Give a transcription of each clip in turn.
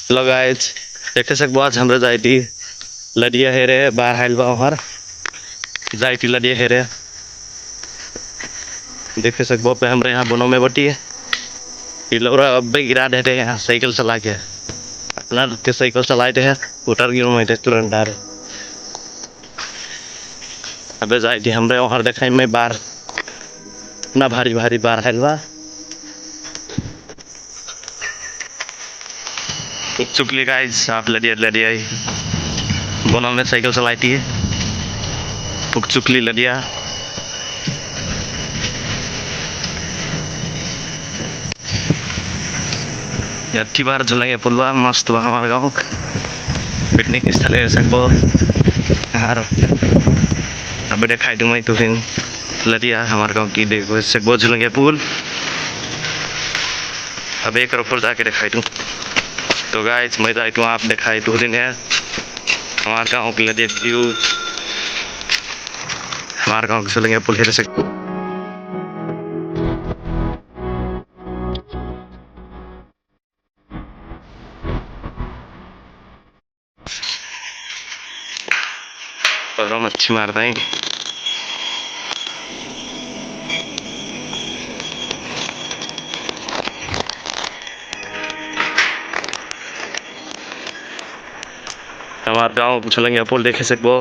hello guys, देखे सकबो आज हमरे जाइटी लदिया हेरे बाहर हाइल बा हर जाइटी लदिया हेरे देखे सकबो पे हमरे यहाँ बनो में बटी है इलोरा अब भी गिरा देते हैं यहाँ साइकिल चला के अपना के साइकिल चलाते हैं उतर गिरो मैं तुरंत डारे अबे जाइटी हमरे वहाँ देखाई में बार इतना भारी भारी बार हाइल बा चुकली गाइस आप लदिया लदिया बनो में साइकिल चलाती है चुकली लदिया अच्छी बार झुलेंगे पुलवा मस्त बा हमारे गाँव पिकनिक स्थल है सकबो यार अब दिखाई दूँ मैं तो फिर लदिया हमारे गाँव की देखो सकबो झुलेंगे पुल अब एक ऊपर जाके दिखाई दूँ तो गाइस मैं जाई तो आप दिखाई तो दिन है हमारे गाँव की लदिया व्यू हमारे गाँव झुलेंगे पुल है सकबो पर मच्छी मारता है हमारे गाँव झुलेंगे पुल देखे सकबो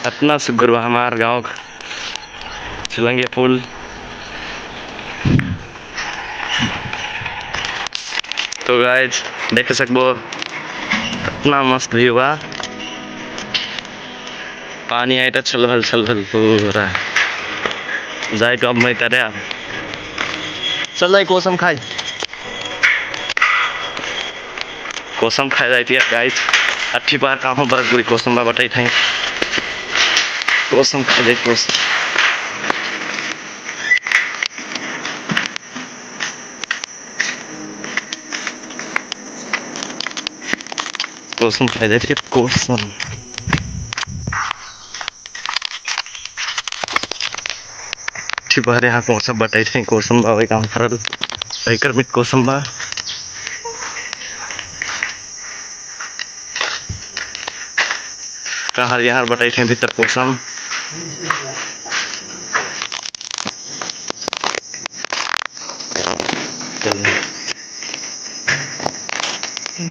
इतना सुगर बा हमारे गाँव झुलेंगे पुल तो गाइस देख सकबो इतना मस्त व्यू बा पानी आए तो छल पूरा जाए तो अब मैं करे चल जाए कोसम खाए जाती है गाइस अच्छी बार काम हो बस पूरी कोसम बा बताई थे कोसम खाए जाए कोसम खाए जाती है कोसम अच्छी बार यहाँ कोसम बताई थे कोसम बा वही काम फरल एकर मिट कोसम बा कहाँ यहाँ बताई थे भीतर कोसम